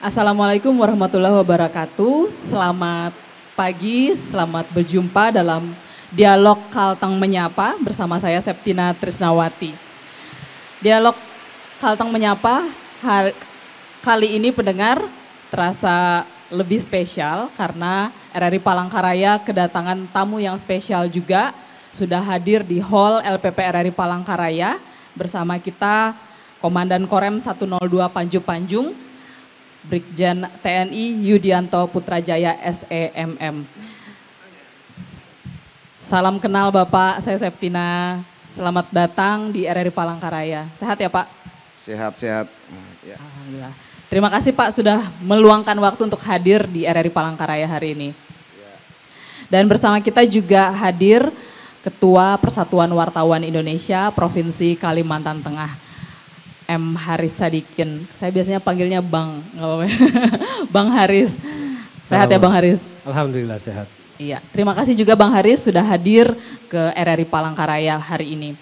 Assalamualaikum warahmatullahi wabarakatuh. Selamat pagi, selamat berjumpa dalam Dialog Kalteng Menyapa bersama saya Septina Trisnawati. Dialog Kalteng Menyapa kali ini pendengar terasa lebih spesial karena RRI Palangkaraya kedatangan tamu yang spesial juga. Sudah hadir di Hall LPP RRI Palangkaraya bersama kita Komandan Korem 102 Panju Panjung, Brigjen TNI Yudianto Putrajaya SEMM. Salam kenal Bapak, saya Septina. Selamat datang di RRI Palangkaraya. Sehat ya Pak? Sehat-sehat. Ya. Alhamdulillah. Terima kasih Pak sudah meluangkan waktu untuk hadir di RRI Palangkaraya hari ini. Dan bersama kita juga hadir Ketua Persatuan Wartawan Indonesia Provinsi Kalimantan Tengah, M. Haris Sadikin. Saya biasanya panggilnya Bang, nggak apa-apa. Bang Haris. Sehat ya Bang Haris? Alhamdulillah sehat. Iya, terima kasih juga Bang Haris sudah hadir ke RRI Palangkaraya hari ini.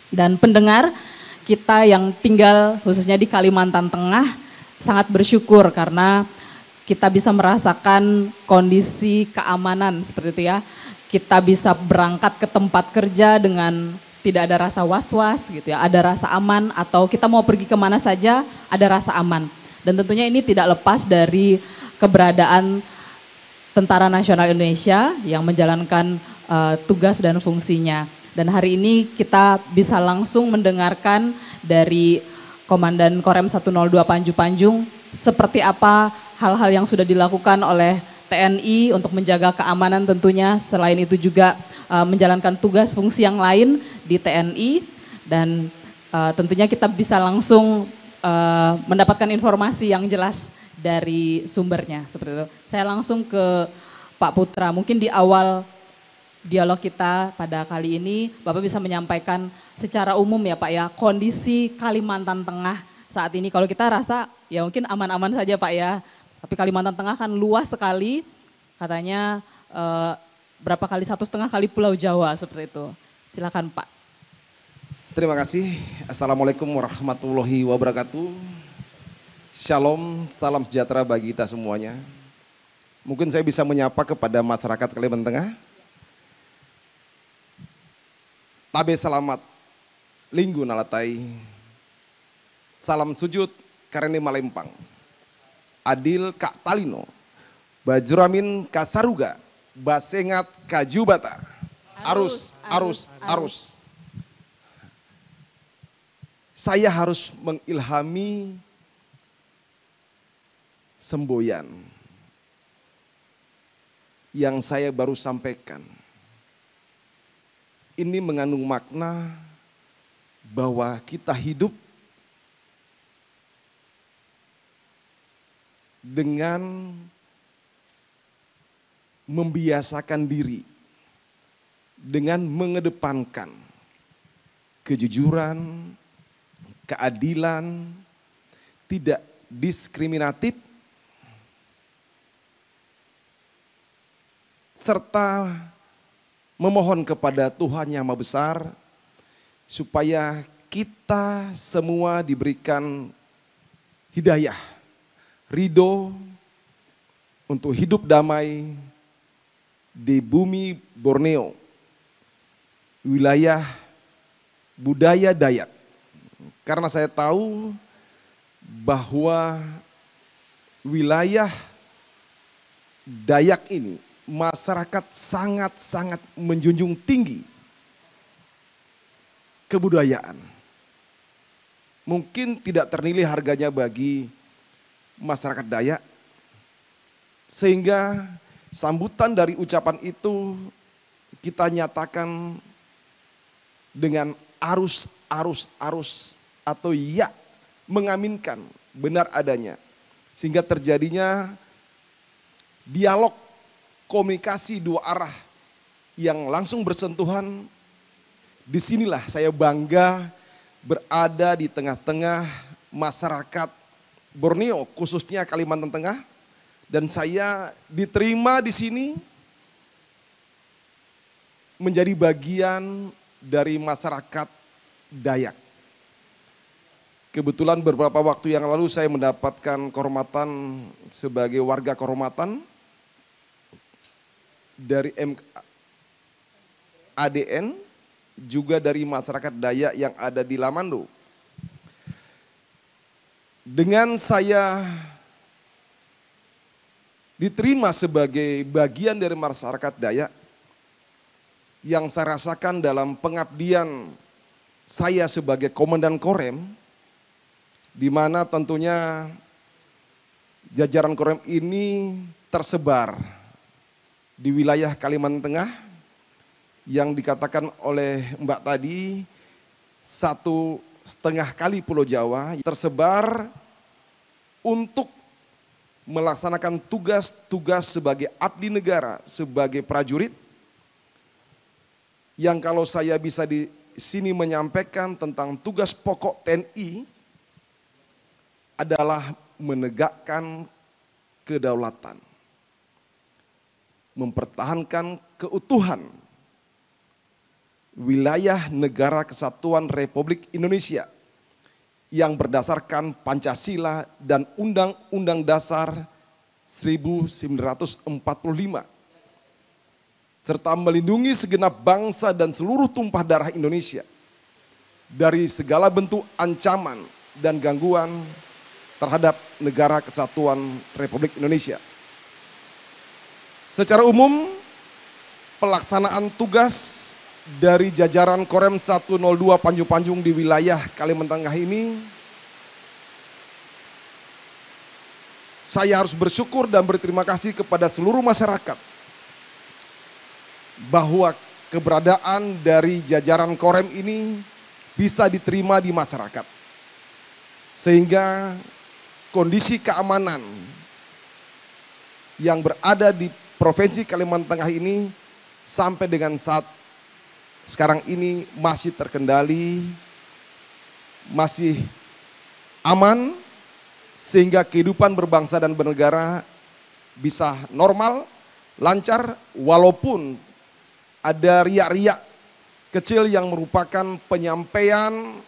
Dan pendengar kita yang tinggal khususnya di Kalimantan Tengah sangat bersyukur karena kita bisa merasakan kondisi keamanan seperti itu ya. Kita bisa berangkat ke tempat kerja dengan tidak ada rasa was-was gitu ya, ada rasa aman, atau kita mau pergi kemana saja ada rasa aman. Dan tentunya ini tidak lepas dari keberadaan Tentara Nasional Indonesia yang menjalankan tugas dan fungsinya. Dan hari ini kita bisa langsung mendengarkan dari Komandan Korem 102 Panju Panjung seperti apa hal-hal yang sudah dilakukan oleh TNI untuk menjaga keamanan tentunya, selain itu juga menjalankan tugas fungsi yang lain di TNI, dan tentunya kita bisa langsung mendapatkan informasi yang jelas dari sumbernya seperti itu. Saya langsung ke Pak Putra, mungkin di awal dialog kita pada kali ini Bapak bisa menyampaikan secara umum ya Pak ya, kondisi Kalimantan Tengah saat ini. Kalau kita rasa ya mungkin aman-aman saja Pak ya, tapi Kalimantan Tengah kan luas sekali, katanya berapa kali, 1,5 kali Pulau Jawa seperti itu. Silakan Pak. Terima kasih. Assalamualaikum warahmatullahi wabarakatuh. Shalom, salam sejahtera bagi kita semuanya. Mungkin saya bisa menyapa kepada masyarakat Kalimantan Tengah. Tabe selamat, linggu nalatai. Salam sujud karene malempang. Adil Kak Talino, Bajuramin Kasaruga, Basengat Kajubata, arus. Saya harus mengilhami semboyan yang saya baru sampaikan. Ini mengandung makna bahwa kita hidup dengan membiasakan diri, dengan mengedepankan kejujuran, keadilan, tidak diskriminatif, serta memohon kepada Tuhan Yang Maha Besar supaya kita semua diberikan hidayah, ridho untuk hidup damai di bumi Borneo, wilayah budaya Dayak. Karena saya tahu bahwa wilayah Dayak ini masyarakat sangat-sangat menjunjung tinggi kebudayaan. Mungkin tidak ternilai harganya bagi masyarakat Dayak, sehingga sambutan dari ucapan itu kita nyatakan dengan arus atau ya, mengaminkan benar adanya. Sehingga terjadinya dialog komunikasi dua arah yang langsung bersentuhan. Disinilah saya bangga berada di tengah-tengah masyarakat Borneo, khususnya Kalimantan Tengah, dan saya diterima di sini menjadi bagian dari masyarakat Dayak. Kebetulan beberapa waktu yang lalu saya mendapatkan kehormatan sebagai warga kehormatan dari ADN, juga dari masyarakat Dayak yang ada di Lamando. Dengan saya diterima sebagai bagian dari masyarakat Dayak, yang saya rasakan dalam pengabdian saya sebagai komandan Korem, di mana tentunya jajaran Korem ini tersebar di wilayah Kalimantan Tengah yang dikatakan oleh Mbak tadi 1,5 kali Pulau Jawa, tersebar untuk melaksanakan tugas-tugas sebagai abdi negara, sebagai prajurit, yang kalau saya bisa di sini menyampaikan tentang tugas pokok TNI adalah menegakkan kedaulatan, mempertahankan keutuhan wilayah negara kesatuan Republik Indonesia yang berdasarkan Pancasila dan Undang-Undang Dasar 1945, serta melindungi segenap bangsa dan seluruh tumpah darah Indonesia dari segala bentuk ancaman dan gangguan terhadap negara kesatuan Republik Indonesia. Secara umum, pelaksanaan tugas dari jajaran Korem 102 Panjung-Panjung di wilayah Kalimantan Tengah ini, saya harus bersyukur dan berterima kasih kepada seluruh masyarakat bahwa keberadaan dari jajaran Korem ini bisa diterima di masyarakat. Sehingga kondisi keamanan yang berada di Provinsi Kalimantan Tengah ini sampai dengan saat sekarang ini masih terkendali, masih aman, sehingga kehidupan berbangsa dan bernegara bisa normal, lancar, walaupun ada riak-riak kecil yang merupakan penyampaian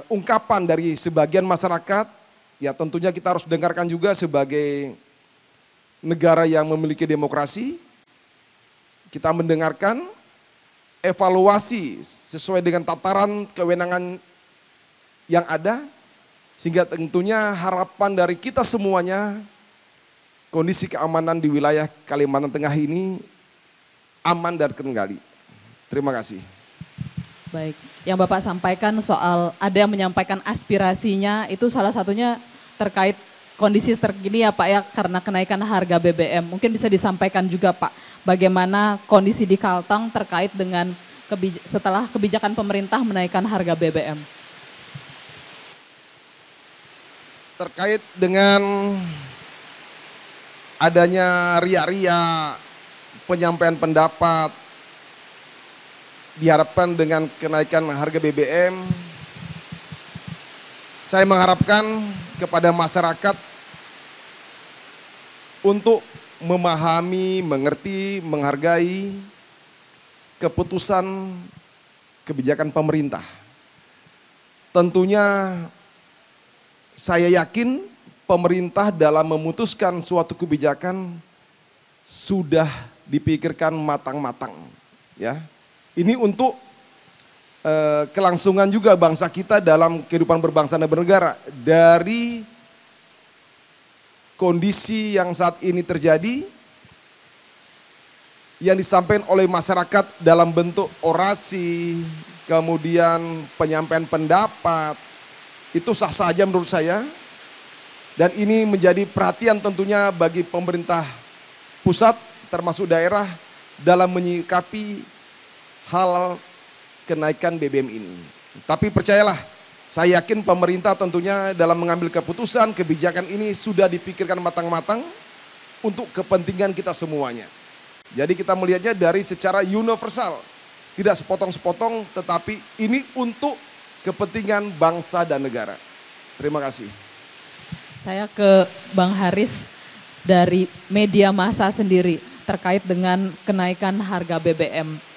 ungkapan dari sebagian masyarakat. Ya tentunya kita harus dengarkan juga sebagai negara yang memiliki demokrasi. Kita mendengarkan, evaluasi sesuai dengan tataran kewenangan yang ada, sehingga tentunya harapan dari kita semuanya kondisi keamanan di wilayah Kalimantan Tengah ini aman dan terkendali. Terima kasih. Baik, yang Bapak sampaikan soal ada yang menyampaikan aspirasinya, itu salah satunya terkait kondisi terkini ya Pak ya, karena kenaikan harga BBM. Mungkin bisa disampaikan juga Pak, bagaimana kondisi di Kalteng terkait dengan setelah kebijakan pemerintah menaikkan harga BBM. Terkait dengan adanya ria-ria penyampaian pendapat diharapkan dengan kenaikan harga BBM, saya mengharapkan kepada masyarakat untuk memahami, mengerti, menghargai keputusan kebijakan pemerintah. Tentunya saya yakin pemerintah dalam memutuskan suatu kebijakan sudah dipikirkan matang-matang, ya. Ini untuk kelangsungan juga bangsa kita dalam kehidupan berbangsa dan bernegara. Dari kondisi yang saat ini terjadi, yang disampaikan oleh masyarakat dalam bentuk orasi, kemudian penyampaian pendapat, itu sah saja menurut saya. Dan ini menjadi perhatian tentunya bagi pemerintah pusat termasuk daerah dalam menyikapi hal kenaikan BBM ini. Tapi percayalah, saya yakin pemerintah tentunya dalam mengambil keputusan kebijakan ini sudah dipikirkan matang-matang untuk kepentingan kita semuanya. Jadi kita melihatnya dari secara universal, tidak sepotong-sepotong, tetapi ini untuk kepentingan bangsa dan negara. Terima kasih. Saya ke Bang Haris dari media massa sendiri terkait dengan kenaikan harga BBM.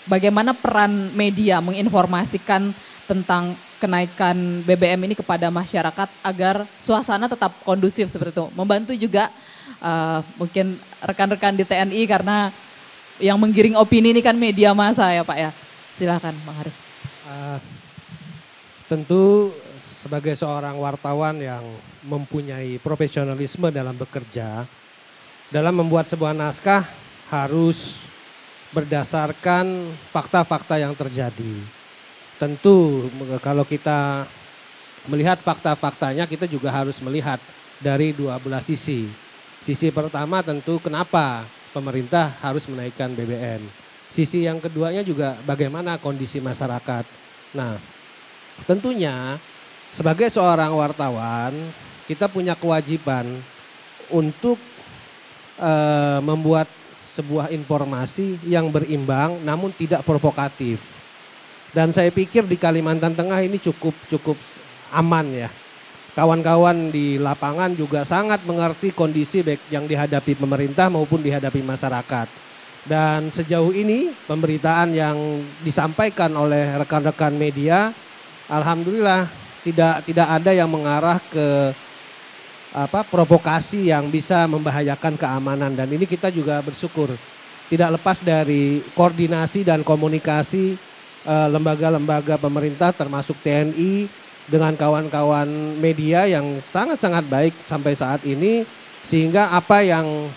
Bagaimana peran media menginformasikan tentang kenaikan BBM ini kepada masyarakat agar suasana tetap kondusif seperti itu. Membantu juga mungkin rekan-rekan di TNI karena yang menggiring opini ini kan media massa ya Pak ya. Silakan Bang Haris. Tentu sebagai seorang wartawan yang mempunyai profesionalisme dalam bekerja, dalam membuat sebuah naskah harus berdasarkan fakta-fakta yang terjadi. Tentu kalau kita melihat fakta-faktanya kita juga harus melihat dari dua belah sisi. Sisi pertama tentu kenapa pemerintah harus menaikkan BBM. Sisi yang keduanya juga bagaimana kondisi masyarakat. Nah, tentunya sebagai seorang wartawan kita punya kewajiban untuk membuat sebuah informasi yang berimbang namun tidak provokatif. Dan saya pikir di Kalimantan Tengah ini cukup aman ya. Kawan-kawan di lapangan juga sangat mengerti kondisi baik yang dihadapi pemerintah maupun dihadapi masyarakat. Dan sejauh ini pemberitaan yang disampaikan oleh rekan-rekan media, alhamdulillah tidak ada yang mengarah ke provokasi yang bisa membahayakan keamanan. Dan ini kita juga bersyukur tidak lepas dari koordinasi dan komunikasi lembaga-lembaga pemerintah termasuk TNI dengan kawan-kawan media yang sangat-sangat baik sampai saat ini, sehingga apa yang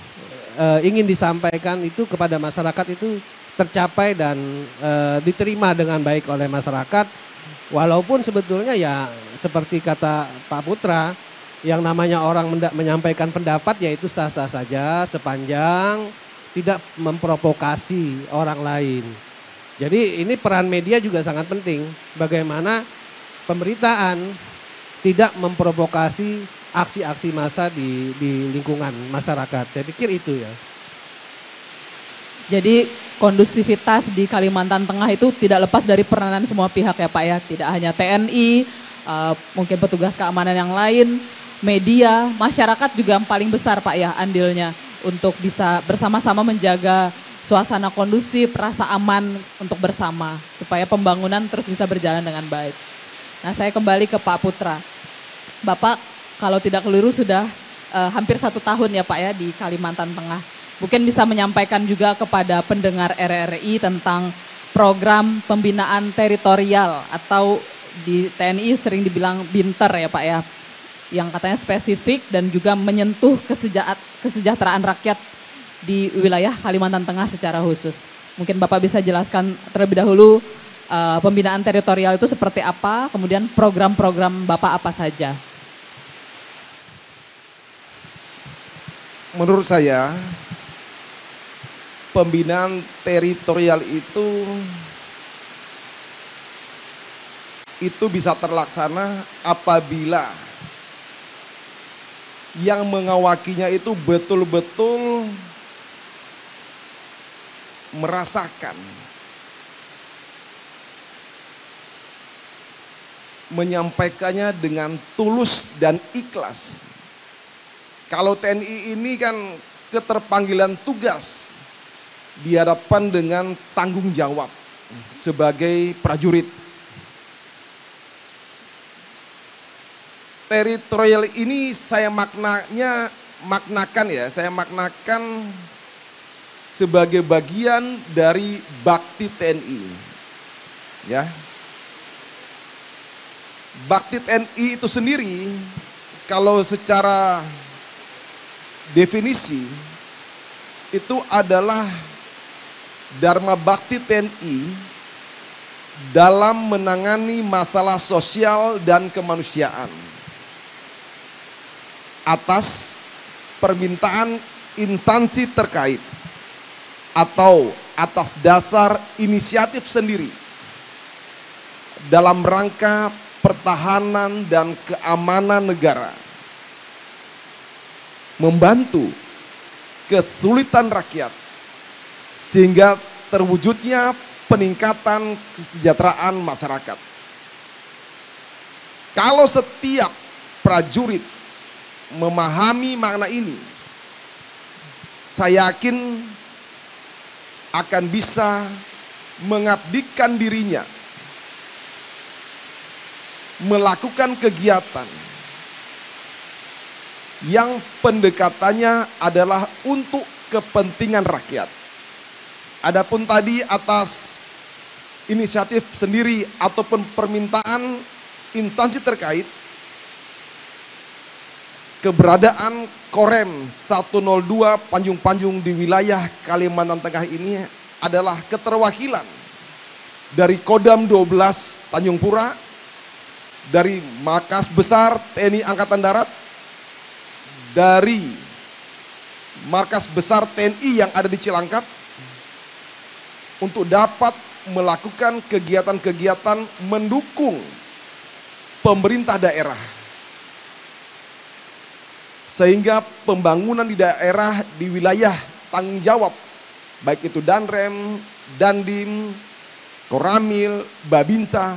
ingin disampaikan itu kepada masyarakat itu tercapai dan diterima dengan baik oleh masyarakat. Walaupun sebetulnya ya seperti kata Pak Putra, yang namanya orang menyampaikan pendapat yaitu sah-sah saja sepanjang tidak memprovokasi orang lain. Jadi ini peran media juga sangat penting, bagaimana pemberitaan tidak memprovokasi aksi-aksi massa di lingkungan masyarakat. Saya pikir itu ya. Jadi kondusivitas di Kalimantan Tengah itu tidak lepas dari peranan semua pihak ya Pak ya. Tidak hanya TNI, mungkin petugas keamanan yang lain, media, masyarakat juga yang paling besar Pak ya andilnya untuk bisa bersama-sama menjaga suasana kondusif, rasa aman untuk bersama supaya pembangunan terus bisa berjalan dengan baik. Nah saya kembali ke Pak Putra. Bapak kalau tidak keliru sudah hampir 1 tahun ya Pak ya di Kalimantan Tengah. Mungkin bisa menyampaikan juga kepada pendengar RRI tentang program pembinaan teritorial atau di TNI sering dibilang binter ya Pak ya. Yang katanya spesifik dan juga menyentuh kesejahteraan rakyat di wilayah Kalimantan Tengah secara khusus. Mungkin Bapak bisa jelaskan terlebih dahulu pembinaan teritorial itu seperti apa, kemudian program-program Bapak apa saja. Menurut saya pembinaan teritorial itu bisa terlaksana apabila yang mengawakinya itu betul-betul merasakan, menyampaikannya dengan tulus dan ikhlas. Kalau TNI ini kan keterpanggilan tugas dihadapkan dengan tanggung jawab sebagai prajurit. Teritorial ini saya maknakan sebagai bagian dari bakti TNI. Ya. Bakti TNI itu sendiri kalau secara definisi itu adalah dharma bakti TNI dalam menangani masalah sosial dan kemanusiaan atas permintaan instansi terkait atau atas dasar inisiatif sendiri dalam rangka pertahanan dan keamanan negara, membantu kesulitan rakyat sehingga terwujudnya peningkatan kesejahteraan masyarakat. Kalau setiap prajurit memahami makna ini, saya yakin akan bisa mengabdikan dirinya melakukan kegiatan yang pendekatannya adalah untuk kepentingan rakyat. Adapun tadi atas inisiatif sendiri ataupun permintaan instansi terkait, keberadaan Korem 102 Panjung-Panjung di wilayah Kalimantan Tengah ini adalah keterwakilan dari Kodam 12 Tanjung Pura, dari Markas Besar TNI Angkatan Darat, dari Markas Besar TNI yang ada di Cilangkap, untuk dapat melakukan kegiatan-kegiatan mendukung pemerintah daerah. Sehingga pembangunan di daerah, di wilayah tanggung jawab, baik itu Danrem, Dandim, Koramil, Babinsa,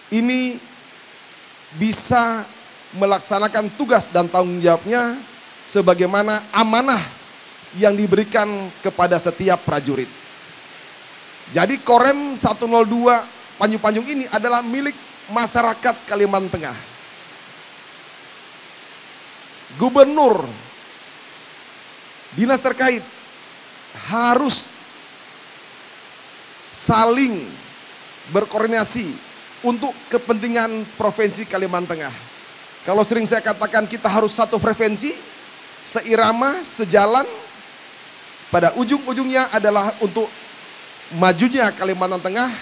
ini bisa melaksanakan tugas dan tanggung jawabnya sebagaimana amanah yang diberikan kepada setiap prajurit. Jadi Korem 102 Panjung-Panjung ini adalah milik masyarakat Kalimantan Tengah. Gubernur, dinas terkait harus saling berkoordinasi untuk kepentingan Provinsi Kalimantan Tengah. Kalau sering saya katakan kita harus satu frekuensi, seirama, sejalan, pada ujung-ujungnya adalah untuk majunya Kalimantan Tengah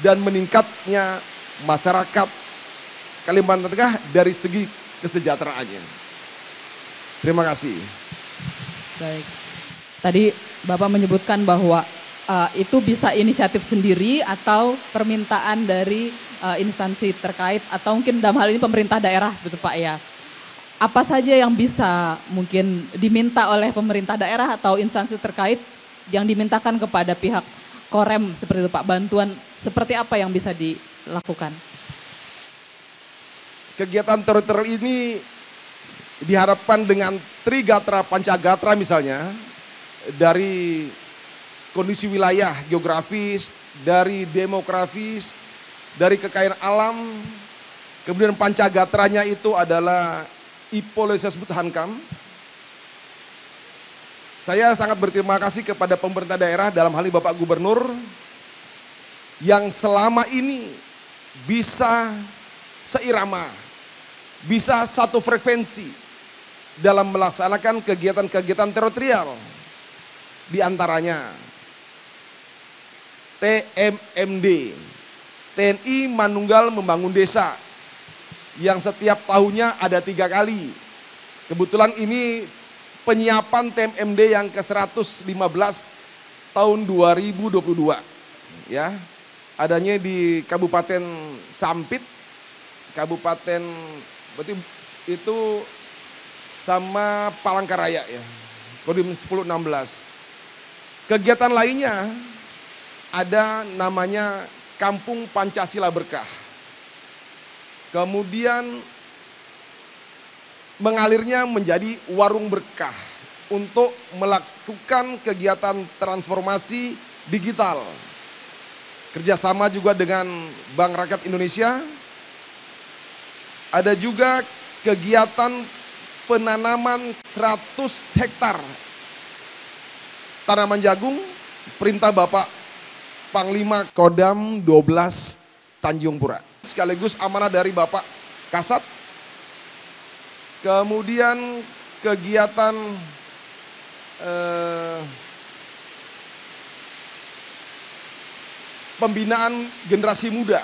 dan meningkatnya masyarakat Kalimantan Tengah dari segi kesejahteraannya. Terima kasih. Baik. Tadi Bapak menyebutkan bahwa itu bisa inisiatif sendiri atau permintaan dari instansi terkait atau mungkin dalam hal ini pemerintah daerah seperti Pak ya. Apa saja yang bisa mungkin diminta oleh pemerintah daerah atau instansi terkait yang dimintakan kepada pihak Korem seperti itu Pak, bantuan seperti apa yang bisa dilakukan? Kegiatan teritorial ini diharapkan dengan Trigatra Pancagatra misalnya, dari kondisi wilayah geografis, dari demografis, dari kekayaan alam, kemudian Pancagatranya itu adalah IPO saya sebut Hankam. Saya sangat berterima kasih kepada pemerintah daerah dalam hal ini Bapak Gubernur yang selama ini bisa seirama, bisa satu frekuensi dalam melaksanakan kegiatan-kegiatan teritorial. Di antaranya TMMD, TNI Manunggal Membangun Desa, yang setiap tahunnya ada 3 kali. Kebetulan ini penyiapan TMMD yang ke-115 tahun 2022. Ya, adanya di Kabupaten Sampit, Kabupaten berarti itu sama Palangkaraya ya, Kodim 1016. Kegiatan lainnya ada namanya Kampung Pancasila Berkah. Kemudian mengalirnya menjadi Warung Berkah untuk melakukan kegiatan transformasi digital. Kerjasama juga dengan Bank Rakyat Indonesia. Ada juga kegiatan penanaman 100 hektar tanaman jagung, perintah Bapak Panglima Kodam 12 Tanjung Pura. Sekaligus amanah dari Bapak Kasat. Kemudian kegiatan pembinaan generasi muda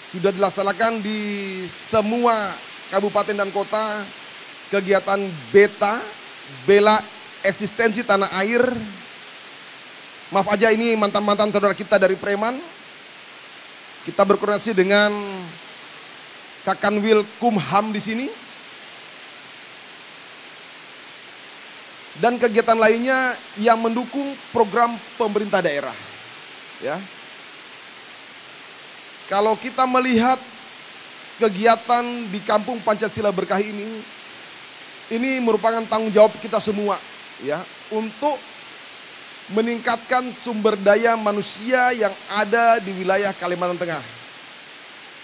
sudah dilaksanakan di semua kabupaten dan kota. Kegiatan bela eksistensi tanah air. Maaf aja ini mantan-mantan saudara kita dari Preman. Kita berkoordinasi dengan Kakanwil Kumham di sini. Dan kegiatan lainnya yang mendukung program pemerintah daerah. Ya. Kalau kita melihat kegiatan di Kampung Pancasila Berkah ini merupakan tanggung jawab kita semua ya, untuk meningkatkan sumber daya manusia yang ada di wilayah Kalimantan Tengah.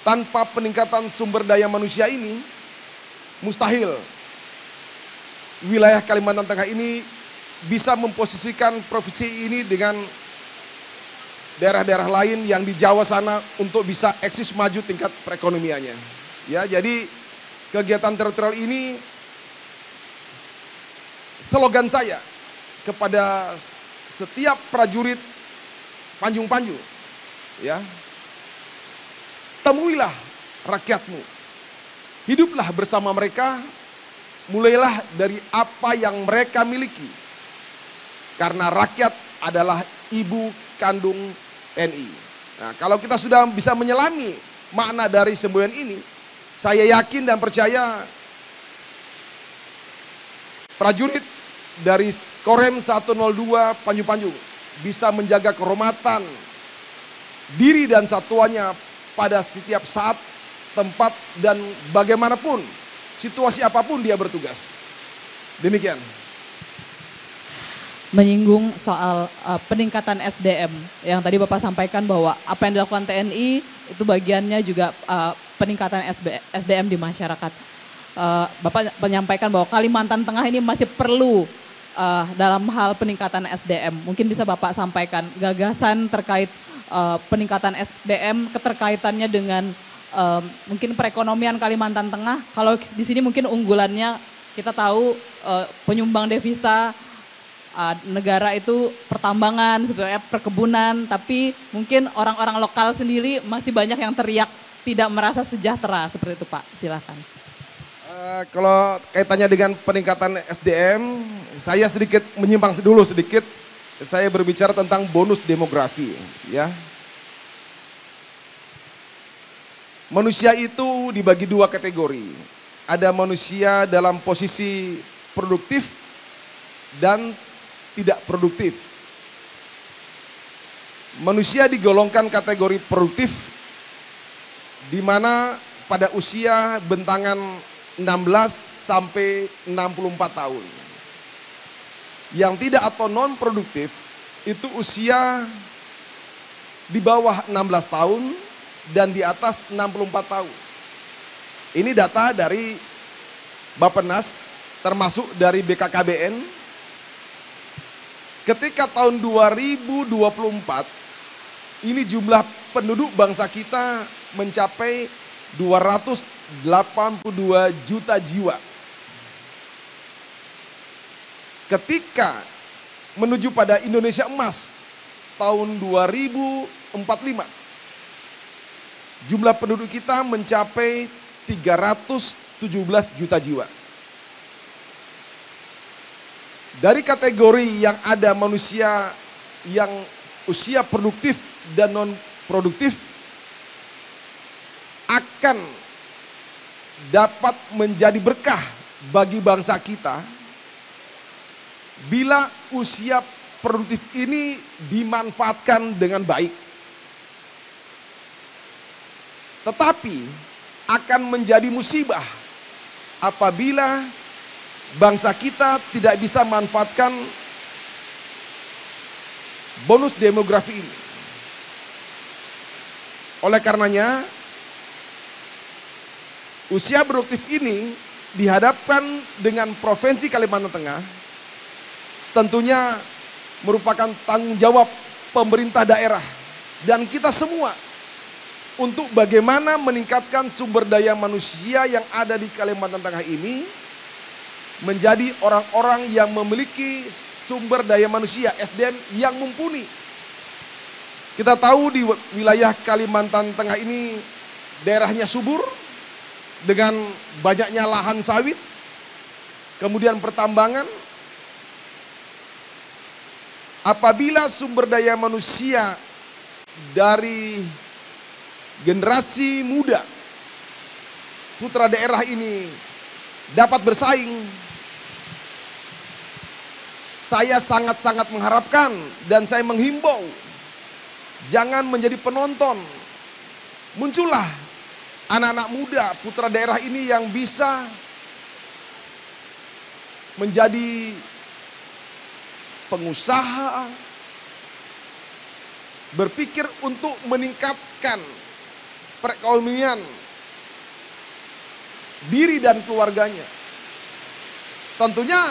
tanpa peningkatan sumber daya manusia ini, mustahil wilayah Kalimantan Tengah ini bisa memposisikan provinsi ini dengan daerah-daerah lain yang di Jawa sana untuk bisa eksis maju tingkat perekonomiannya. Ya, jadi kegiatan teritorial ini slogan saya kepada setiap prajurit Panjung Panju, ya, temuilah rakyatmu, hiduplah bersama mereka, mulailah dari apa yang mereka miliki, karena rakyat adalah ibu kandung TNI. Nah, kalau kita sudah bisa menyelami makna dari semboyan ini, saya yakin dan percaya prajurit dari Korem 102 Panjung Panjung bisa menjaga kehormatan diri dan satuannya pada setiap saat, tempat, dan bagaimanapun, situasi apapun dia bertugas. Demikian. Menyinggung soal peningkatan SDM yang tadi Bapak sampaikan bahwa apa yang dilakukan TNI itu bagiannya juga peningkatan SDM di masyarakat. Bapak menyampaikan bahwa Kalimantan Tengah ini masih perlu dalam hal peningkatan SDM. Mungkin bisa Bapak sampaikan gagasan terkait peningkatan SDM, keterkaitannya dengan mungkin perekonomian Kalimantan Tengah. Kalau di sini mungkin unggulannya kita tahu penyumbang devisa negara itu pertambangan, sebenarnya perkebunan, tapi mungkin orang-orang lokal sendiri masih banyak yang teriak tidak merasa sejahtera, seperti itu Pak, silakan. Kalau kaitannya dengan peningkatan SDM, saya sedikit menyimpang dulu sedikit, saya berbicara tentang bonus demografi, ya. Manusia itu dibagi dua kategori, ada manusia dalam posisi produktif dan tidak produktif. Manusia digolongkan kategori produktif di mana pada usia bentangan 16 sampai 64 tahun. Yang tidak atau non produktif itu usia di bawah 16 tahun dan di atas 64 tahun. Ini data dari Bappenas termasuk dari BKKBN. Ketika tahun 2024, ini jumlah penduduk bangsa kita mencapai 282 juta jiwa. Ketika menuju pada Indonesia Emas tahun 2045, jumlah penduduk kita mencapai 317 juta jiwa. Dari kategori yang ada manusia yang usia produktif dan non produktif akan dapat menjadi berkah bagi bangsa kita bila usia produktif ini dimanfaatkan dengan baik. Tetapi akan menjadi musibah apabila bangsa kita tidak bisa memanfaatkan bonus demografi ini. Oleh karenanya, usia produktif ini dihadapkan dengan Provinsi Kalimantan Tengah, tentunya merupakan tanggung jawab pemerintah daerah dan kita semua untuk bagaimana meningkatkan sumber daya manusia yang ada di Kalimantan Tengah ini menjadi orang-orang yang memiliki sumber daya manusia SDM yang mumpuni. Kita tahu di wilayah Kalimantan Tengah ini daerahnya subur dengan banyaknya lahan sawit, kemudian pertambangan. Apabila sumber daya manusia dari generasi muda putra daerah ini dapat bersaing, saya sangat-sangat mengharapkan dan saya menghimbau, jangan menjadi penonton. Muncullah anak-anak muda putra daerah ini yang bisa menjadi pengusaha, berpikir untuk meningkatkan perekonomian diri dan keluarganya. Tentunya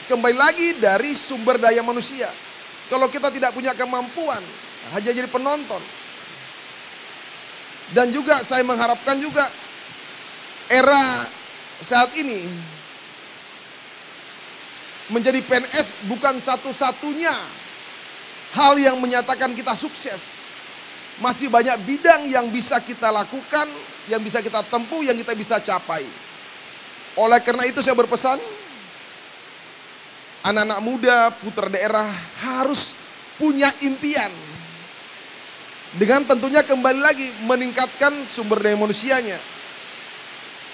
kembali lagi dari sumber daya manusia. Kalau kita tidak punya kemampuan, hanya jadi penonton. Dan juga saya mengharapkan juga era saat ini menjadi PNS bukan satu-satunya hal yang menyatakan kita sukses. Masih banyak bidang yang bisa kita lakukan, yang bisa kita tempuh, yang kita bisa capai. Oleh karena itu saya berpesan, anak-anak muda, putra daerah harus punya impian. Dengan tentunya kembali lagi meningkatkan sumber daya manusianya.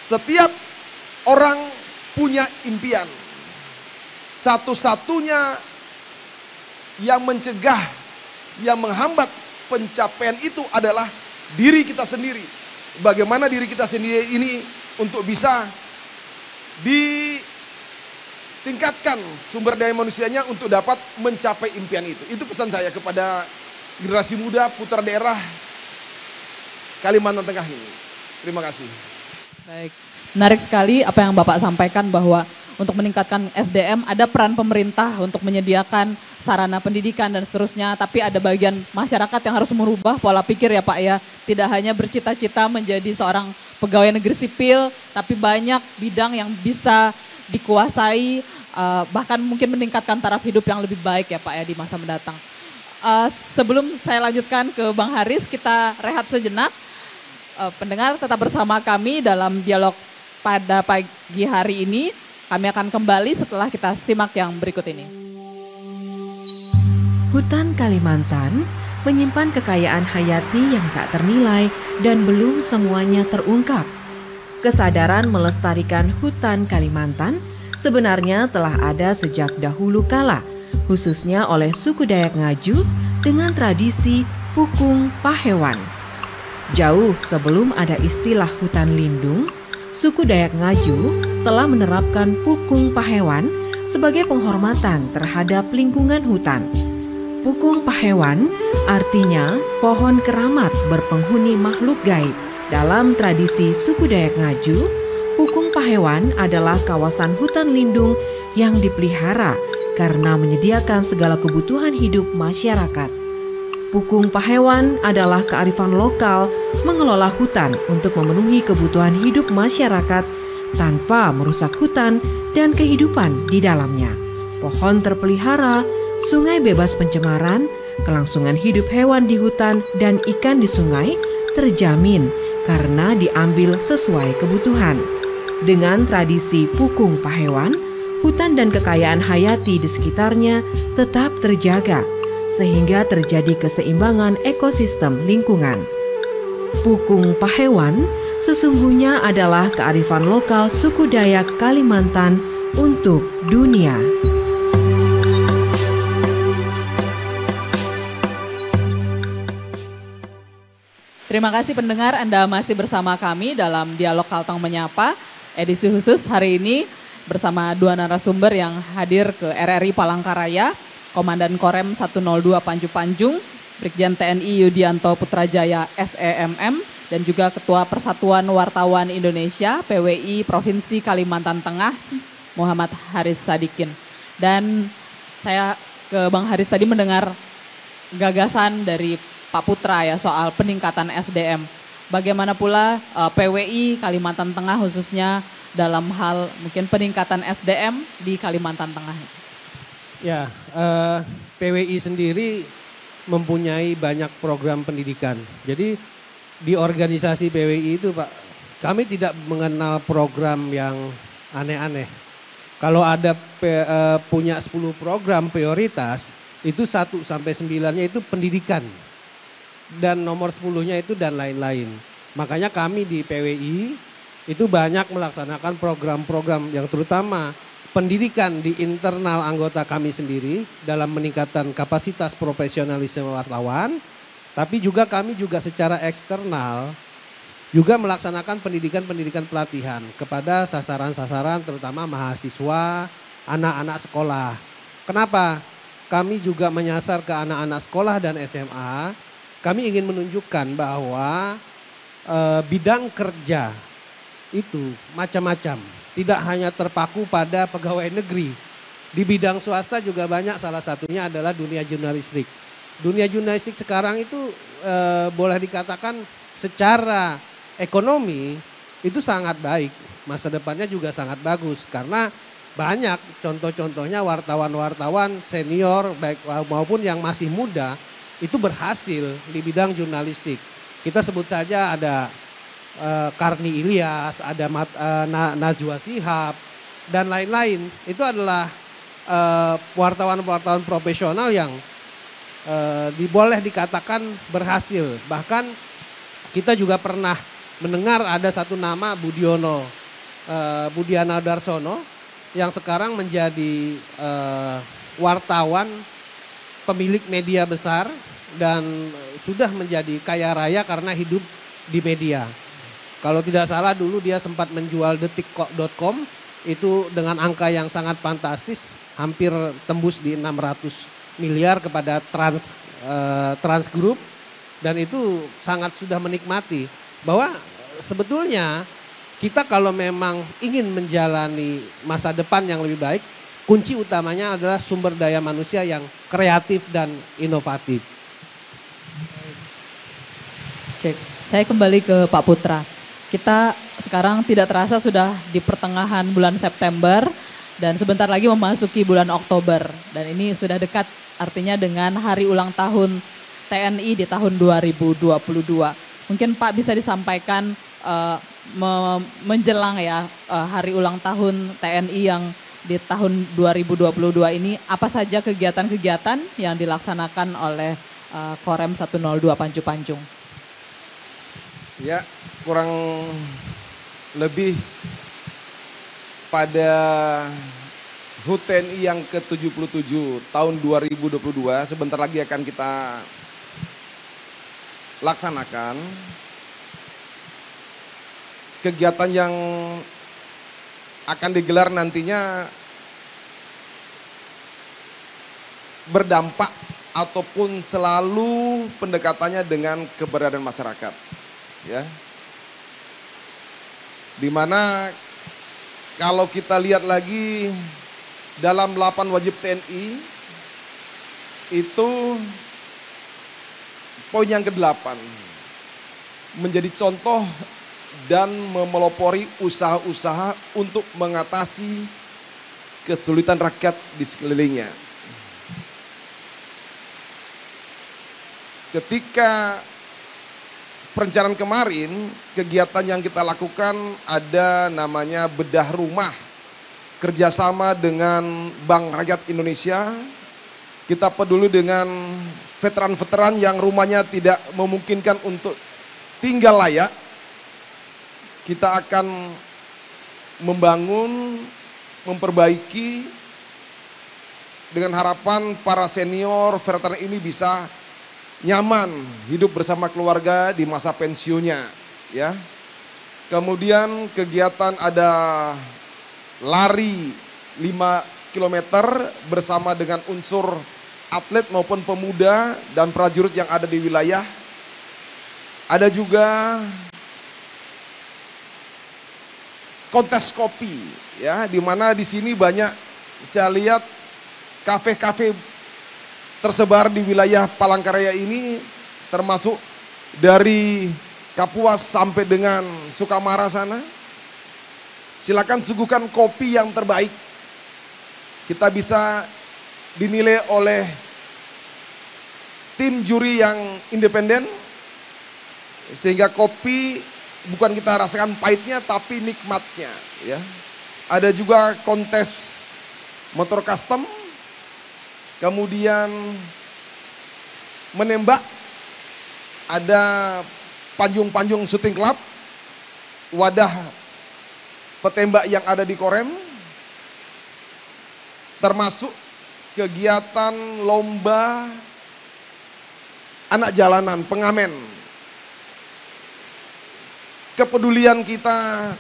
Setiap orang punya impian. Satu-satunya yang mencegah, yang menghambat pencapaian itu adalah diri kita sendiri. Bagaimana diri kita sendiri ini untuk bisa ditingkatkan sumber daya manusianya untuk dapat mencapai impian itu. Itu pesan saya kepada generasi muda putra daerah Kalimantan Tengah ini. Terima kasih. Baik, menarik sekali apa yang Bapak sampaikan bahwa untuk meningkatkan SDM ada peran pemerintah untuk menyediakan sarana pendidikan dan seterusnya. Tapi ada bagian masyarakat yang harus merubah pola pikir ya Pak ya. Tidak hanya bercita-cita menjadi seorang pegawai negeri sipil, tapi banyak bidang yang bisa dikuasai, bahkan mungkin meningkatkan taraf hidup yang lebih baik ya Pak ya di masa mendatang. Sebelum saya lanjutkan ke Bang Haris, kita rehat sejenak. Pendengar tetap bersama kami dalam dialog pada pagi hari ini. Kami akan kembali setelah kita simak yang berikut ini. Hutan Kalimantan menyimpan kekayaan hayati yang tak ternilai dan belum semuanya terungkap. Kesadaran melestarikan hutan Kalimantan sebenarnya telah ada sejak dahulu kala, khususnya oleh suku Dayak Ngaju dengan tradisi Pukung Pahewan. Jauh sebelum ada istilah hutan lindung, suku Dayak Ngaju telah menerapkan Pukung Pahewan sebagai penghormatan terhadap lingkungan hutan. Pukung Pahewan artinya pohon keramat berpenghuni makhluk gaib. Dalam tradisi suku Dayak Ngaju, Pukung Pahewan adalah kawasan hutan lindung yang dipelihara karena menyediakan segala kebutuhan hidup masyarakat. Pukung Pahewan adalah kearifan lokal mengelola hutan untuk memenuhi kebutuhan hidup masyarakat tanpa merusak hutan dan kehidupan di dalamnya. Pohon terpelihara, sungai bebas pencemaran, kelangsungan hidup hewan di hutan dan ikan di sungai terjamin karena diambil sesuai kebutuhan. Dengan tradisi Pukung Pahewan, hutan dan kekayaan hayati di sekitarnya tetap terjaga, sehingga terjadi keseimbangan ekosistem lingkungan. Pukung Pahewan sesungguhnya adalah kearifan lokal suku Dayak Kalimantan untuk dunia. Terima kasih pendengar, Anda masih bersama kami dalam Dialog Kalteng Menyapa, edisi khusus hari ini bersama dua narasumber yang hadir ke RRI Palangkaraya, Komandan Korem 102 Panju Panjung, Brigjen TNI Yudianto Putrajaya SEMM, dan juga Ketua Persatuan Wartawan Indonesia PWI Provinsi Kalimantan Tengah, Muhammad Haris Sadikin. Dan saya ke Bang Haris tadi mendengar gagasan dari Pak Putra ya soal peningkatan SDM. Bagaimana pula PWI Kalimantan Tengah khususnya dalam hal mungkin peningkatan SDM di Kalimantan Tengah? Ya, PWI sendiri mempunyai banyak program pendidikan. Jadi di organisasi PWI itu Pak, kami tidak mengenal program yang aneh-aneh. Kalau ada punya 10 program prioritas, itu 1 sampai 9-nya itu pendidikan. Dan nomor 10-nya itu dan lain-lain. Makanya kami di PWI itu banyak melaksanakan program-program yang terutama pendidikan di internal anggota kami sendiri dalam meningkatkan kapasitas profesionalisme wartawan. Tapi juga kami juga secara eksternal juga melaksanakan pendidikan-pendidikan pelatihan kepada sasaran-sasaran terutama mahasiswa, anak-anak sekolah. Kenapa? Kami juga menyasar ke anak-anak sekolah dan SMA. Kami ingin menunjukkan bahwa bidang kerja itu macam-macam. Tidak hanya terpaku pada pegawai negeri. Di bidang swasta juga banyak, salah satunya adalah dunia jurnalistik. Dunia jurnalistik sekarang itu boleh dikatakan secara ekonomi itu sangat baik. Masa depannya juga sangat bagus karena banyak contoh-contohnya wartawan-wartawan senior baik maupun yang masih muda itu berhasil di bidang jurnalistik. Kita sebut saja ada Karni Ilyas, ada Najwa Shihab dan lain-lain. Itu adalah wartawan-wartawan profesional yang boleh dikatakan berhasil. Bahkan kita juga pernah mendengar ada satu nama Budiana Darsono yang sekarang menjadi wartawan pemilik media besar dan sudah menjadi kaya raya karena hidup di media. Kalau tidak salah dulu dia sempat menjual detik.com itu dengan angka yang sangat fantastis, hampir tembus di 600 miliar kepada Trans Group, dan itu sangat sudah menikmati bahwa sebetulnya kita kalau memang ingin menjalani masa depan yang lebih baik, kunci utamanya adalah sumber daya manusia yang kreatif dan inovatif. Cek, saya kembali ke Pak Putra. Kita sekarang tidak terasa sudah di pertengahan bulan September dan sebentar lagi memasuki bulan Oktober. Dan ini sudah dekat artinya dengan hari ulang tahun TNI di tahun 2022. Mungkin Pak bisa disampaikan menjelang ya hari ulang tahun TNI yang di tahun 2022 ini apa saja kegiatan-kegiatan yang dilaksanakan oleh Korem 102 Panju Panjung. Ya, kurang lebih pada HUT TNI yang ke-77 tahun 2022 sebentar lagi akan kita laksanakan. Kegiatan yang akan digelar nantinya berdampak ataupun selalu pendekatannya dengan keberadaan masyarakat, ya. Dimana kalau kita lihat lagi dalam 8 wajib TNI itu poin yang ke-8 menjadi contoh dan memelopori usaha-usaha untuk mengatasi kesulitan rakyat di sekelilingnya. Ketika perencanaan kemarin, kegiatan yang kita lakukan ada namanya bedah rumah kerjasama dengan Bank Rakyat Indonesia. Kita peduli dengan veteran-veteran yang rumahnya tidak memungkinkan untuk tinggal layak. Kita akan membangun, memperbaiki dengan harapan para senior veteran ini bisa nyaman hidup bersama keluarga di masa pensiunnya, ya. Kemudian kegiatan ada lari 5 km bersama dengan unsur atlet maupun pemuda dan prajurit yang ada di wilayah. Ada juga kontes kopi, ya, di mana di sini banyak saya lihat kafe-kafe tersebar di wilayah Palangkaraya ini, termasuk dari Kapuas sampai dengan Sukamara sana. Silakan suguhkan kopi yang terbaik. Kita bisa dinilai oleh tim juri yang independen, sehingga kopi bukan kita rasakan pahitnya tapi nikmatnya, ya. Ada juga kontes motor custom, kemudian menembak, ada Panjung Shooting Club, wadah petembak yang ada di Korem, termasuk kegiatan lomba anak jalanan, pengamen. Kepedulian kita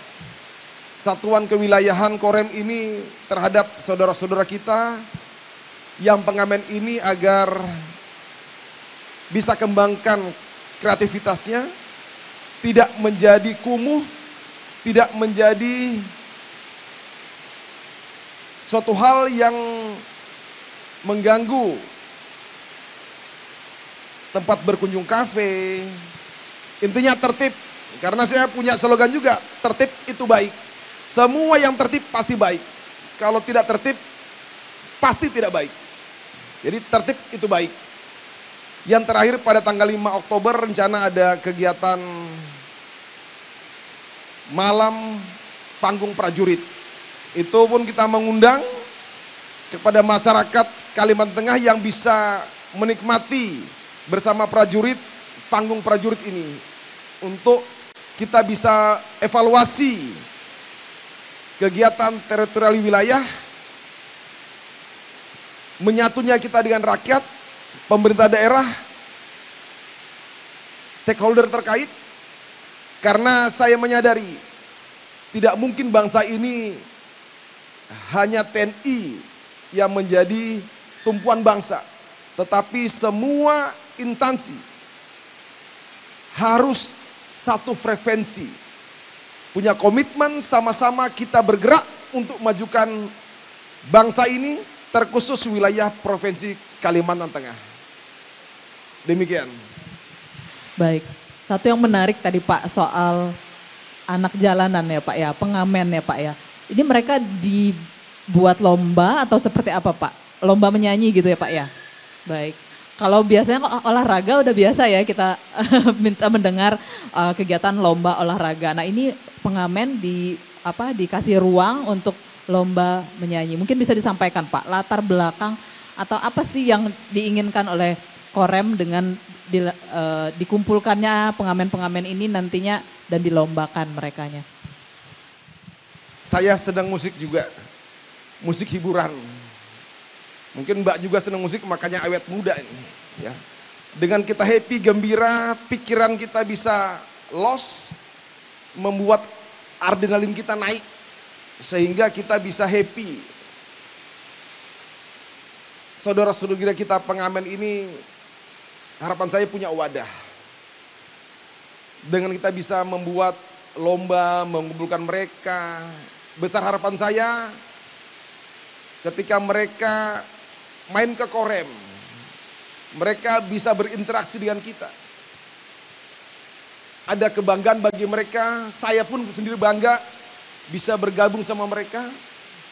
Satuan Kewilayahan Korem ini terhadap saudara-saudara kita yang pengamen ini agar bisa kembangkan kreativitasnya, tidak menjadi kumuh, tidak menjadi suatu hal yang mengganggu tempat berkunjung kafe. Intinya tertib, karena saya punya slogan juga, tertib itu baik. Semua yang tertib pasti baik. Kalau tidak tertib, pasti tidak baik. Jadi tertib itu baik. Yang terakhir pada tanggal 5 Oktober rencana ada kegiatan malam panggung prajurit. Itu pun kita mengundang kepada masyarakat Kalimantan Tengah yang bisa menikmati bersama prajurit panggung prajurit ini. Untuk kita bisa evaluasi kegiatan teritorial wilayah, menyatunya kita dengan rakyat, pemerintah daerah, stakeholder terkait. Karena saya menyadari tidak mungkin bangsa ini hanya TNI yang menjadi tumpuan bangsa, tetapi semua instansi harus satu frekuensi, punya komitmen sama-sama kita bergerak untuk majukan bangsa ini, terkhusus wilayah Provinsi Kalimantan Tengah. Demikian. Baik, satu yang menarik tadi Pak soal anak jalanan ya Pak ya, pengamen ya Pak ya. Ini mereka dibuat lomba atau seperti apa Pak? Lomba menyanyi gitu ya Pak ya? Baik. Kalau biasanya olahraga udah biasa ya kita minta mendengar kegiatan lomba olahraga. Nah ini pengamen dikasih ruang untuk lomba menyanyi. Mungkin bisa disampaikan Pak latar belakang atau apa sih yang diinginkan oleh Korem dengan dikumpulkannya pengamen-pengamen ini nantinya dan dilombakan merekanya. Saya sedang musik juga, musik hiburan. Mungkin Mbak juga senang musik, makanya awet muda ini. Ya. Dengan kita happy, gembira, pikiran kita bisa loss, membuat adrenalin kita naik, sehingga kita bisa happy. Saudara-saudara kita pengamen ini, harapan saya punya wadah. Dengan kita bisa membuat lomba, mengumpulkan mereka, besar harapan saya ketika mereka main ke Korem, mereka bisa berinteraksi dengan kita. Ada kebanggaan bagi mereka, saya pun sendiri bangga bisa bergabung sama mereka.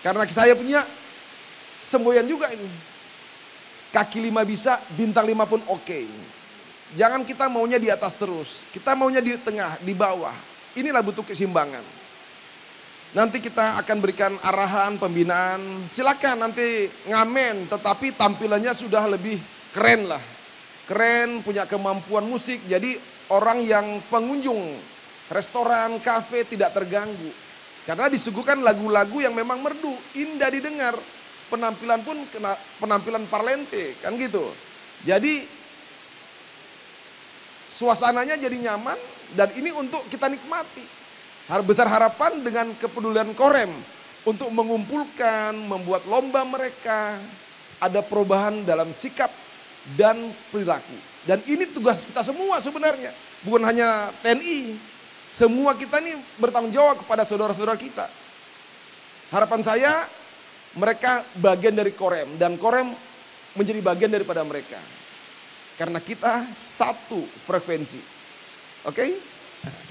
Karena saya punya semboyan juga ini. Kaki 5 bisa, bintang 5 pun oke. Jangan kita maunya di atas terus, kita maunya di tengah, di bawah. Inilah butuh keseimbangan. Nanti kita akan berikan arahan, pembinaan. Silakan nanti ngamen, tetapi tampilannya sudah lebih keren lah. Keren, punya kemampuan musik. Jadi orang yang pengunjung restoran, kafe tidak terganggu. Karena disuguhkan lagu-lagu yang memang merdu, indah didengar. Penampilan pun penampilan parlente, kan gitu. Jadi suasananya jadi nyaman dan ini untuk kita nikmati. Besar harapan dengan kepedulian Korem untuk mengumpulkan, membuat lomba mereka, ada perubahan dalam sikap dan perilaku. Dan ini tugas kita semua sebenarnya, bukan hanya TNI. Semua kita ini bertanggung jawab kepada saudara-saudara kita. Harapan saya mereka bagian dari Korem dan Korem menjadi bagian daripada mereka. Karena kita satu frekuensi. Oke?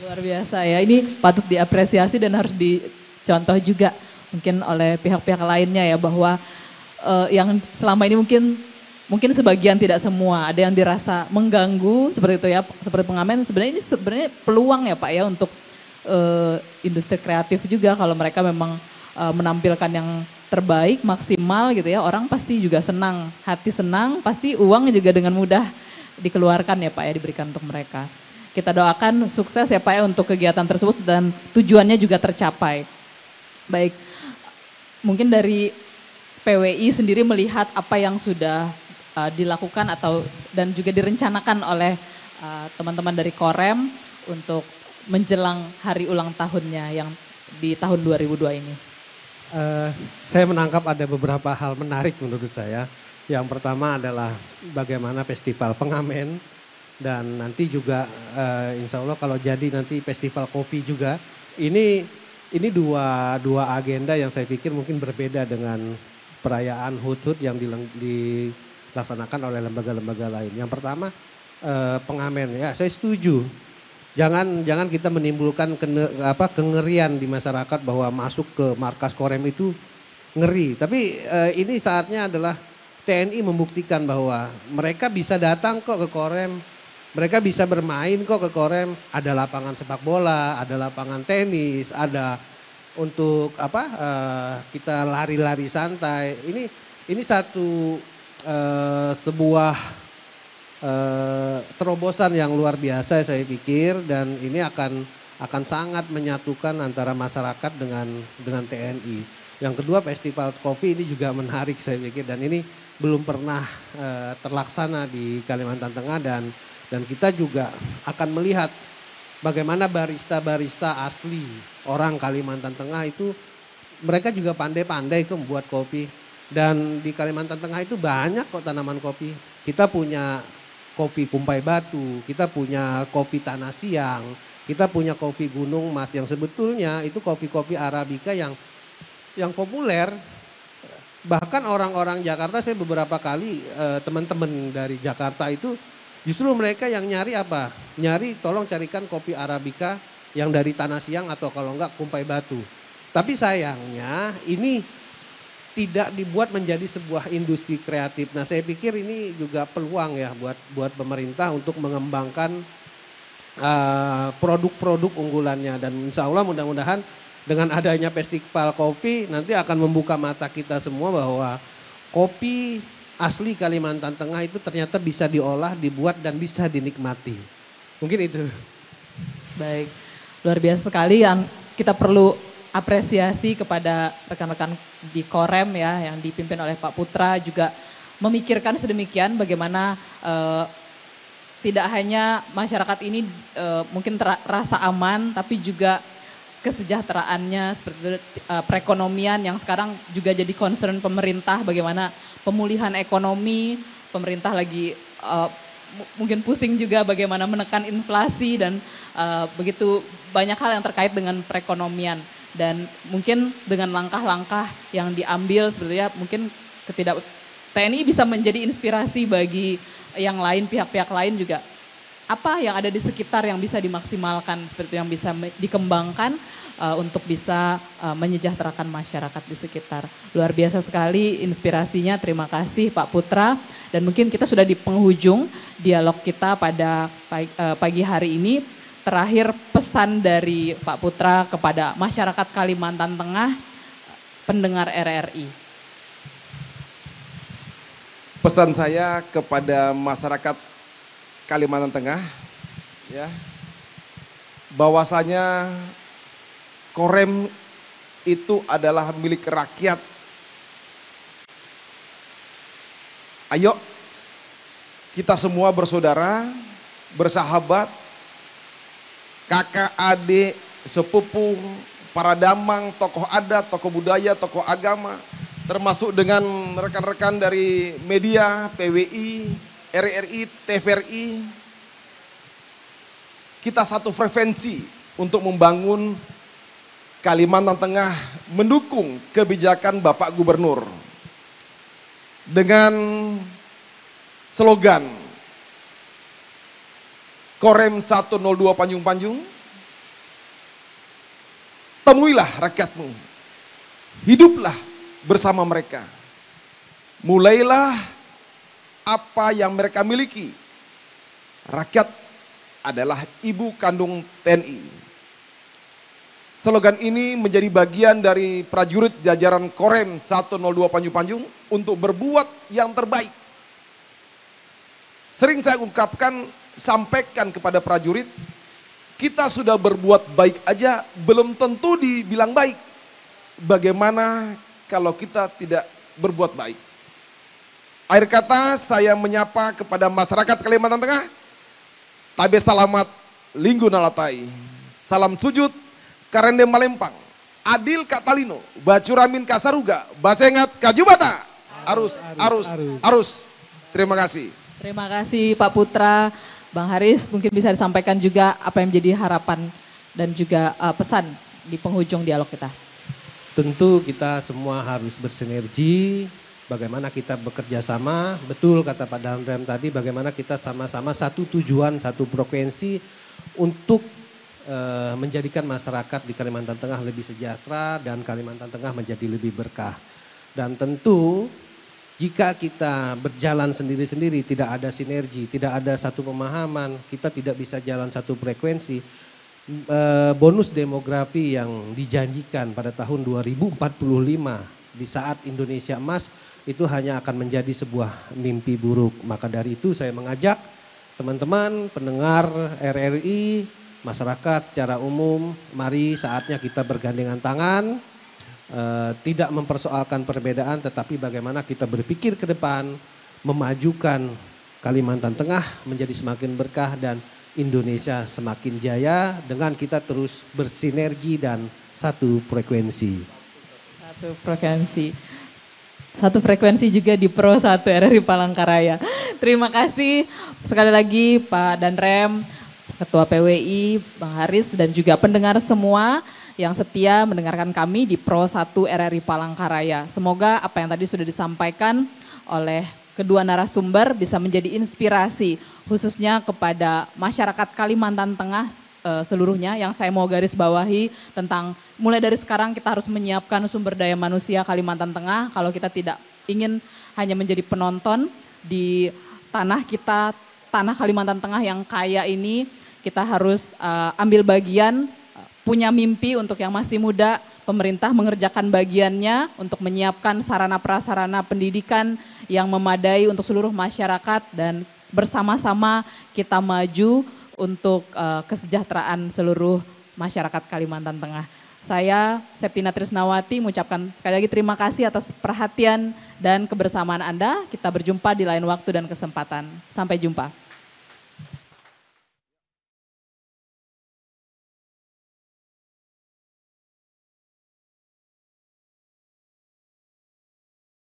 Luar biasa ya, ini patut diapresiasi dan harus dicontoh juga mungkin oleh pihak-pihak lainnya ya bahwa yang selama ini mungkin sebagian tidak semua, ada yang dirasa mengganggu seperti itu ya, seperti pengamen. Sebenarnya ini sebenarnya peluang ya Pak ya untuk industri kreatif juga kalau mereka memang menampilkan yang terbaik, maksimal gitu ya, orang pasti juga senang, hati senang, pasti uang juga dengan mudah dikeluarkan ya Pak ya, diberikan untuk mereka. Kita doakan sukses ya Pak ya untuk kegiatan tersebut dan tujuannya juga tercapai. Baik, mungkin dari PWI sendiri melihat apa yang sudah dilakukan dan juga direncanakan oleh teman-teman dari Korem untuk menjelang hari ulang tahunnya yang di tahun 2002 ini. Saya menangkap ada beberapa hal menarik menurut saya. Yang pertama adalah bagaimana festival pengamen Dan nanti juga insya Allah kalau jadi nanti festival kopi juga. Ini dua agenda yang saya pikir mungkin berbeda dengan perayaan HUT yang dilaksanakan oleh lembaga-lembaga lain. Yang pertama pengamen, ya saya setuju. Jangan kita menimbulkan kengerian di masyarakat bahwa masuk ke markas Korem itu ngeri. Tapi ini saatnya adalah TNI membuktikan bahwa mereka bisa datang kok ke Korem. Mereka bisa bermain kok ke Korem, ada lapangan sepak bola, ada lapangan tenis, ada untuk kita lari-lari santai. Ini satu sebuah terobosan yang luar biasa saya pikir, dan ini akan sangat menyatukan antara masyarakat dengan TNI. Yang kedua, festival kopi ini juga menarik saya pikir, dan ini belum pernah terlaksana di Kalimantan Tengah, dan kita juga akan melihat bagaimana barista-barista asli orang Kalimantan Tengah itu mereka juga pandai-pandai kok membuat kopi. Dan di Kalimantan Tengah itu banyak kok tanaman kopi. Kita punya kopi Kumpai Batu, kita punya kopi Tanah Siang, kita punya kopi Gunung Mas yang sebetulnya itu kopi-kopi Arabica yang populer. Bahkan orang-orang Jakarta, saya beberapa kali teman-teman dari Jakarta itu justru mereka yang nyari apa? Nyari tolong carikan kopi Arabica yang dari Tanah Siang atau kalau enggak Kumpai Batu. Tapi sayangnya ini tidak dibuat menjadi sebuah industri kreatif. Nah, saya pikir ini juga peluang ya buat pemerintah untuk mengembangkan produk-produk unggulannya. Dan insya Allah mudah-mudahan dengan adanya festival kopi nanti akan membuka mata kita semua bahwa kopi asli Kalimantan Tengah itu ternyata bisa diolah, dibuat dan bisa dinikmati. Mungkin itu. Baik, luar biasa sekali yang kita perlu apresiasi kepada rekan-rekan di Korem ya yang dipimpin oleh Pak Putra juga memikirkan sedemikian bagaimana tidak hanya masyarakat ini mungkin rasa aman tapi juga kesejahteraannya seperti itu, perekonomian yang sekarang juga jadi concern pemerintah, bagaimana pemulihan ekonomi, pemerintah lagi mungkin pusing juga bagaimana menekan inflasi dan begitu banyak hal yang terkait dengan perekonomian. Dan mungkin dengan langkah-langkah yang diambil sebetulnya mungkin TNI bisa menjadi inspirasi bagi yang lain, pihak-pihak lain juga. Apa yang ada di sekitar yang bisa dimaksimalkan seperti itu, yang bisa dikembangkan untuk bisa menyejahterakan masyarakat di sekitar. Luar biasa sekali inspirasinya, terima kasih Pak Putra. Dan mungkin kita sudah di penghujung dialog kita pada pagi hari ini. Terakhir pesan dari Pak Putra kepada masyarakat Kalimantan Tengah, pendengar RRI. Pesan saya kepada masyarakat Kalimantan Tengah, ya, bahwasanya Korem itu adalah milik rakyat. Ayo kita semua bersaudara, bersahabat, kakak, adik, sepupu, para damang, tokoh adat, tokoh budaya, tokoh agama, termasuk dengan rekan-rekan dari media, PWI, RRI, TVRI, kita satu frekuensi untuk membangun Kalimantan Tengah, mendukung kebijakan Bapak Gubernur dengan slogan Korem 102 Panjung-Panjung, temuilah rakyatmu, hiduplah bersama mereka, mulailah apa yang mereka miliki. Rakyat adalah ibu kandung TNI. Slogan ini menjadi bagian dari prajurit jajaran Korem 102 Panjung-Panjung untuk berbuat yang terbaik. Sering saya ungkapkan, sampaikan kepada prajurit, kita sudah berbuat baik aja belum tentu dibilang baik. Bagaimana kalau kita tidak berbuat baik? Akhir kata saya menyapa kepada masyarakat Kalimantan Tengah. Tabe salamat linggu nalatai. Salam sujud karende malempang. Adil Katalino, Bacuramin Kasaruga, Basengat Kajubata. Arus. Terima kasih. Terima kasih Pak Putra. Bang Haris mungkin bisa disampaikan juga apa yang menjadi harapan dan juga pesan di penghujung dialog kita. Tentu kita semua harus bersinergi, bagaimana kita bekerja sama, betul kata Pak Danrem tadi, bagaimana kita sama-sama satu tujuan, satu frekuensi untuk menjadikan masyarakat di Kalimantan Tengah lebih sejahtera dan Kalimantan Tengah menjadi lebih berkah. Dan tentu jika kita berjalan sendiri-sendiri, tidak ada sinergi, tidak ada satu pemahaman, kita tidak bisa jalan satu frekuensi, bonus demografi yang dijanjikan pada tahun 2045 di saat Indonesia emas itu hanya akan menjadi sebuah mimpi buruk. Maka dari itu saya mengajak teman-teman pendengar RRI, masyarakat secara umum, mari saatnya kita bergandengan tangan, tidak mempersoalkan perbedaan tetapi bagaimana kita berpikir ke depan, memajukan Kalimantan Tengah menjadi semakin berkah dan Indonesia semakin jaya dengan kita terus bersinergi dan satu frekuensi. Satu frekuensi juga di Pro 1 RRI Palangkaraya. Terima kasih sekali lagi Pak Danrem, Ketua PWI, Bang Haris dan juga pendengar semua yang setia mendengarkan kami di Pro 1 RRI Palangkaraya. Semoga apa yang tadi sudah disampaikan oleh kedua narasumber bisa menjadi inspirasi khususnya kepada masyarakat Kalimantan Tengah seluruhnya yang saya mau garis bawahi tentang mulai dari sekarang kita harus menyiapkan sumber daya manusia Kalimantan Tengah kalau kita tidak ingin hanya menjadi penonton di tanah kita, tanah Kalimantan Tengah yang kaya ini. Kita harus ambil bagian, punya mimpi untuk yang masih muda, pemerintah mengerjakan bagiannya untuk menyiapkan sarana prasarana pendidikan yang memadai untuk seluruh masyarakat dan bersama-sama kita maju untuk kesejahteraan seluruh masyarakat Kalimantan Tengah. Saya Septina Trisnawati mengucapkan sekali lagi terima kasih atas perhatian dan kebersamaan Anda. Kita berjumpa di lain waktu dan kesempatan. Sampai jumpa.